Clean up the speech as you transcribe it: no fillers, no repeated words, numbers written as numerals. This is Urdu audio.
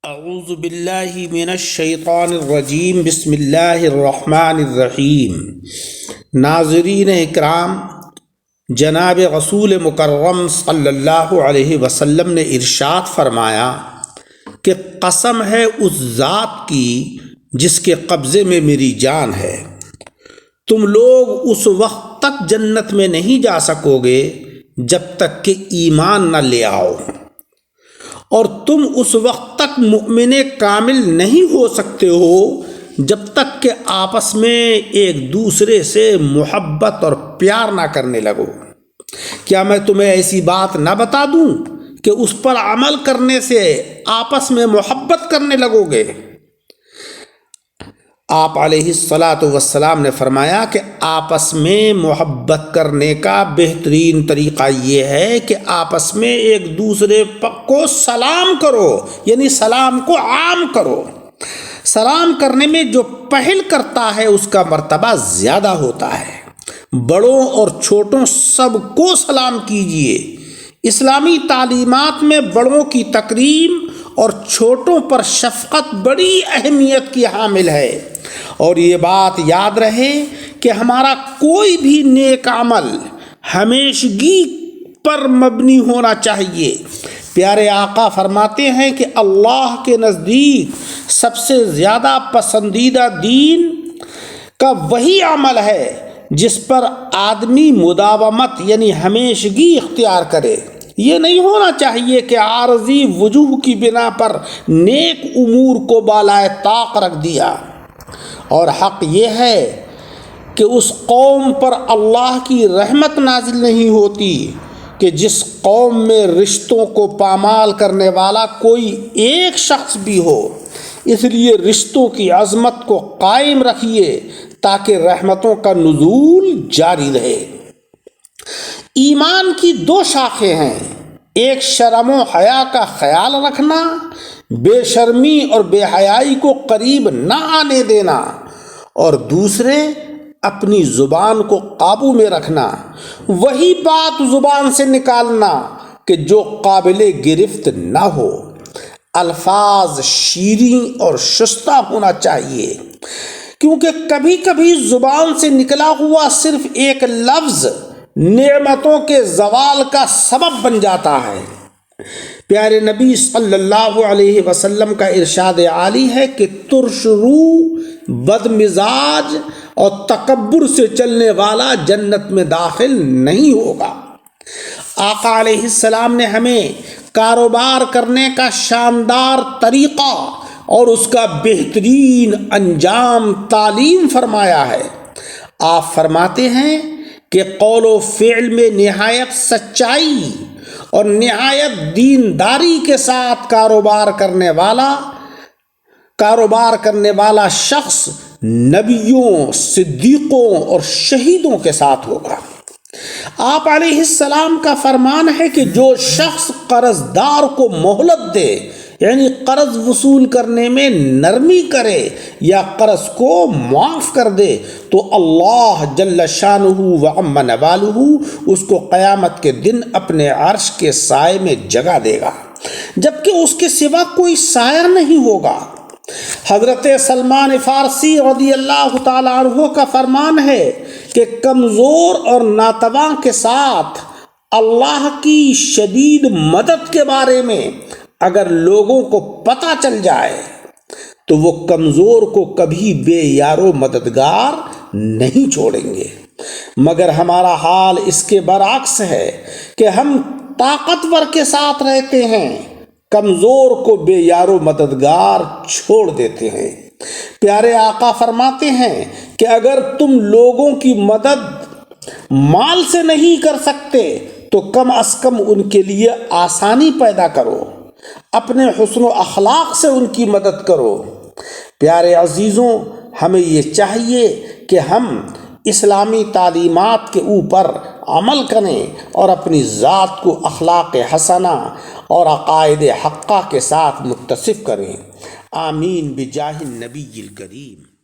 اعوذ باللہ من الشیطان الرجیم بسم اللہ الرحمن الرحیم۔ ناظرین اکرام، جناب رسول مکرم صلی اللہ علیہ وسلم نے ارشاد فرمایا کہ قسم ہے اس ذات کی جس کے قبضے میں میری جان ہے، تم لوگ اس وقت تک جنت میں نہیں جا سکو گے جب تک کہ ایمان نہ لے آؤ، اور تم اس وقت تک مؤمن کامل نہیں ہو سکتے ہو جب تک کہ آپس میں ایک دوسرے سے محبت اور پیار نہ کرنے لگو۔ کیا میں تمہیں ایسی بات نہ بتا دوں کہ اس پر عمل کرنے سے آپس میں محبت کرنے لگو گے؟ آپ علیہ الصلاۃ والسلام نے فرمایا کہ آپس میں محبت کرنے کا بہترین طریقہ یہ ہے کہ آپس میں ایک دوسرے کو سلام کرو، یعنی سلام کو عام کرو۔ سلام کرنے میں جو پہل کرتا ہے اس کا مرتبہ زیادہ ہوتا ہے۔ بڑوں اور چھوٹوں سب کو سلام کیجیے۔ اسلامی تعلیمات میں بڑوں کی تکریم اور چھوٹوں پر شفقت بڑی اہمیت کی حامل ہے، اور یہ بات یاد رہے کہ ہمارا کوئی بھی نیک عمل ہمیشگی پر مبنی ہونا چاہیے۔ پیارے آقا فرماتے ہیں کہ اللہ کے نزدیک سب سے زیادہ پسندیدہ دین کا وہی عمل ہے جس پر آدمی مداومت یعنی ہمیشگی اختیار کرے۔ یہ نہیں ہونا چاہیے کہ عارضی وجوہ کی بنا پر نیک امور کو بالائے طاق رکھ دیا۔ اور حق یہ ہے کہ اس قوم پر اللہ کی رحمت نازل نہیں ہوتی کہ جس قوم میں رشتوں کو پامال کرنے والا کوئی ایک شخص بھی ہو۔ اس لیے رشتوں کی عظمت کو قائم رکھیے تاکہ رحمتوں کا نزول جاری رہے۔ ایمان کی دو شاخیں ہیں، ایک شرم و حیا کا خیال رکھنا، بے شرمی اور بے حیائی کو قریب نہ آنے دینا، اور دوسرے اپنی زبان کو قابو میں رکھنا، وہی بات زبان سے نکالنا کہ جو قابل گرفت نہ ہو۔ الفاظ شیریں اور شستہ ہونا چاہیے، کیونکہ کبھی کبھی زبان سے نکلا ہوا صرف ایک لفظ نعمتوں کے زوال کا سبب بن جاتا ہے۔ پیارے نبی صلی اللہ علیہ وسلم کا ارشاد عالی ہے کہ ترش رو، بد مزاج اور تکبر سے چلنے والا جنت میں داخل نہیں ہوگا۔ آقا علیہ السلام نے ہمیں کاروبار کرنے کا شاندار طریقہ اور اس کا بہترین انجام تعلیم فرمایا ہے۔ آپ فرماتے ہیں کہ قول و فعل میں نہایت سچائی اور نہایت دینداری کے ساتھ کاروبار کرنے والا شخص نبیوں، صدیقوں اور شہیدوں کے ساتھ ہوگا۔ آپ علیہ السلام کا فرمان ہے کہ جو شخص قرض دار کو مہلت دے، یعنی قرض وصول کرنے میں نرمی کرے یا قرض کو معاف کر دے، تو اللہ جل شانہ و عم نوالہ اس کو قیامت کے دن اپنے عرش کے سائے میں جگہ دے گا، جبکہ اس کے سوا کوئی سایہ نہیں ہوگا۔ حضرت سلمان فارسی رضی اللہ تعالی عنہ کا فرمان ہے کہ کمزور اور ناتواں کے ساتھ اللہ کی شدید مدد کے بارے میں اگر لوگوں کو پتہ چل جائے تو وہ کمزور کو کبھی بے یار و مددگار نہیں چھوڑیں گے، مگر ہمارا حال اس کے برعکس ہے کہ ہم طاقتور کے ساتھ رہتے ہیں، کمزور کو بے یار و مددگار چھوڑ دیتے ہیں۔ پیارے آقا فرماتے ہیں کہ اگر تم لوگوں کی مدد مال سے نہیں کر سکتے تو کم از کم ان کے لیے آسانی پیدا کرو، اپنے حسن و اخلاق سے ان کی مدد کرو۔ پیارے عزیزوں، ہمیں یہ چاہیے کہ ہم اسلامی تعلیمات کے اوپر عمل کریں اور اپنی ذات کو اخلاق حسنہ اور عقائد حقہ کے ساتھ متصف کریں۔ آمین بجاہ النبی الکریم۔